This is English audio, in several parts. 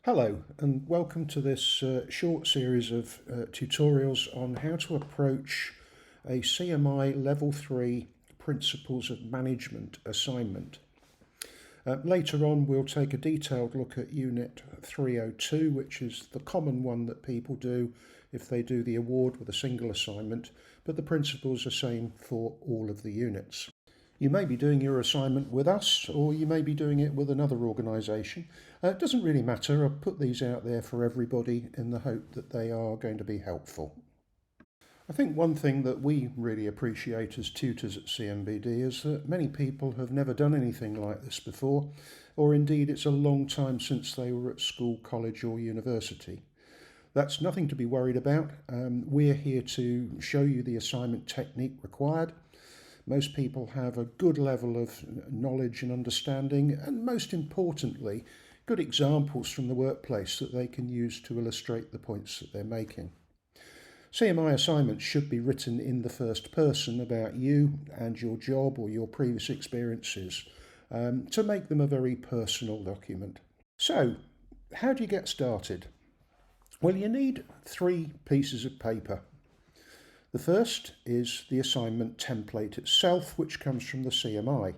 Hello and welcome to this short series of tutorials on how to approach a CMI Level 3 Principles of Management assignment. Later on we'll take a detailed look at Unit 302, which is the common one that people do if they do the award with a single assignment, but the principles are same for all of the units. You may be doing your assignment with us, or you may be doing it with another organisation. It doesn't really matter. I've put these out there for everybody in the hope that they are going to be helpful. I think one thing that we really appreciate as tutors at CMBD is that many people have never done anything like this before, or indeed it's a long time since they were at school, college or university. That's nothing to be worried about. We're here to show you the assignment technique required. Most people have a good level of knowledge and understanding, and most importantly, good examples from the workplace that they can use to illustrate the points that they're making. CMI assignments should be written in the first person about you and your job or your previous experiences to make them a very personal document. So, how do you get started? Well, you need 3 pieces of paper. The first is the assignment template itself, which comes from the CMI.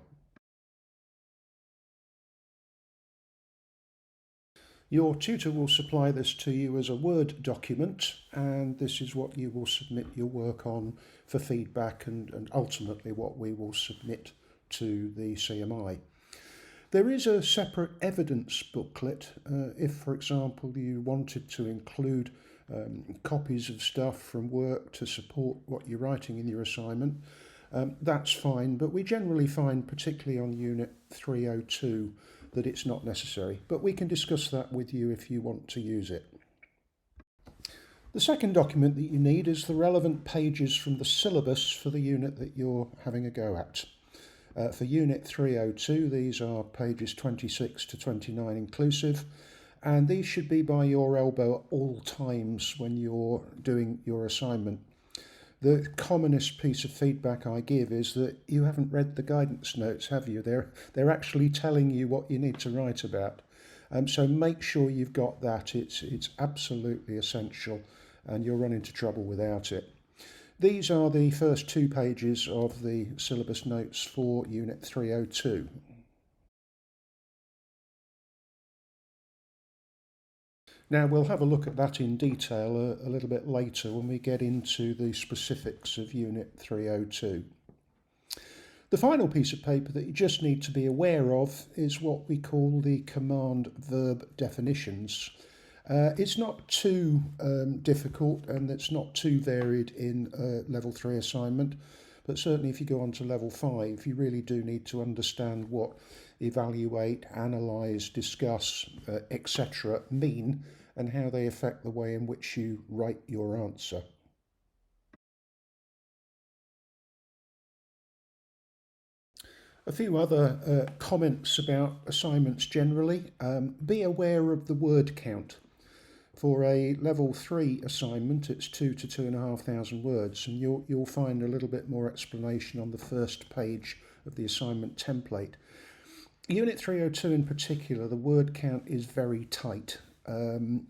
Your tutor will supply this to you as a Word document, and this is what you will submit your work on for feedback and ultimately what we will submit to the CMI. There is a separate evidence booklet if, for example, you wanted to include copies of stuff from work to support what you're writing in your assignment. That's fine, but we generally find, particularly on Unit 302, that it's not necessary. But we can discuss that with you if you want to use it. The second document that you need is the relevant pages from the syllabus for the unit that you're having a go at. For Unit 302, these are pages 26 to 29 inclusive, and these should be by your elbow at all times when you're doing your assignment. The commonest piece of feedback I give is that you haven't read the guidance notes, have you? They're actually telling you what you need to write about. So make sure you've got that. It's absolutely essential, and you'll run into trouble without it. These are the first 2 pages of the syllabus notes for Unit 302. Now we'll have a look at that in detail a little bit later when we get into the specifics of Unit 302. The final piece of paper that you just need to be aware of is what we call the command-verb definitions. It's not too difficult, and it's not too varied in a Level 3 assignment, but certainly if you go on to Level 5, you really do need to understand what evaluate, analyse, discuss, etc. mean, and how they affect the way in which you write your answer. A few other comments about assignments generally. Be aware of the word count. For a Level 3 assignment, it's 2,000 to 2,500 words, and you'll find a little bit more explanation on the first page of the assignment template. Unit 302 in particular, the word count is very tight.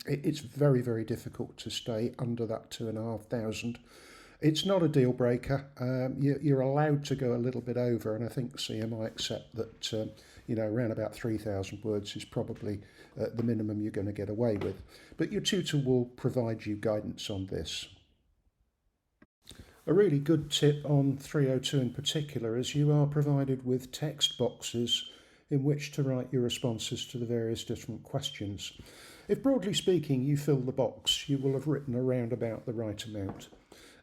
It's very, very difficult to stay under that 2,500. It's not a deal breaker. You're allowed to go a little bit over, and I think CMI accept that around about 3,000 words is probably the minimum you're going to get away with. But your tutor will provide you guidance on this. A really good tip on 302 in particular is you are provided with text boxes in which to write your responses to the various different questions. If broadly speaking you fill the box, you will have written around about the right amount.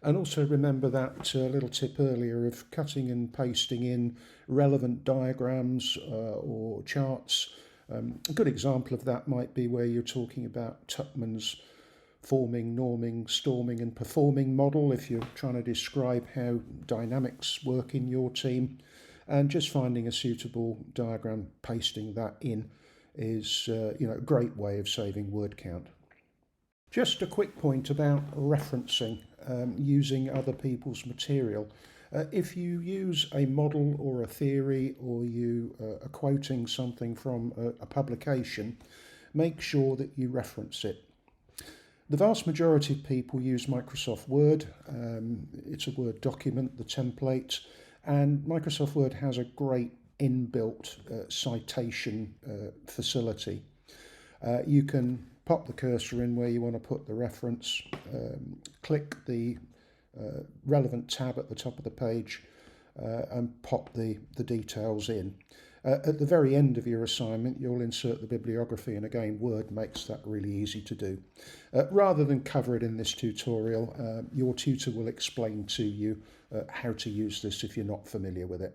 And also remember that little tip earlier of cutting and pasting in relevant diagrams or charts. A good example of that might be where you're talking about Tuckman's forming, norming, storming and performing model if you're trying to describe how dynamics work in your team. And just finding a suitable diagram, pasting that in is a great way of saving word count. Just a quick point about referencing, using other people's material. If you use a model or a theory, or you are quoting something from a publication, make sure that you reference it. The vast majority of people use Microsoft Word. It's a Word document, the template, and Microsoft Word has a great inbuilt citation facility. You can pop the cursor in where you want to put the reference, click the relevant tab at the top of the page, and pop the details in. At the very end of your assignment, you'll insert the bibliography, and again, Word makes that really easy to do. Rather than cover it in this tutorial, your tutor will explain to you how to use this if you're not familiar with it.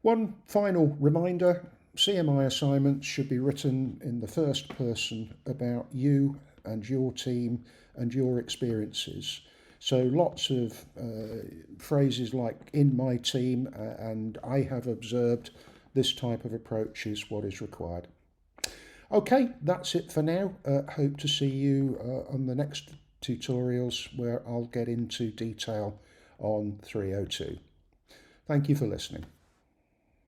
One final reminder, CMI assignments should be written in the first person about you and your team and your experiences. So lots of phrases like "in my team" and "I have observed," this type of approach is what is required. Okay, that's it for now. Hope to see you on the next tutorials where I'll get into detail on 302. Thank you for listening.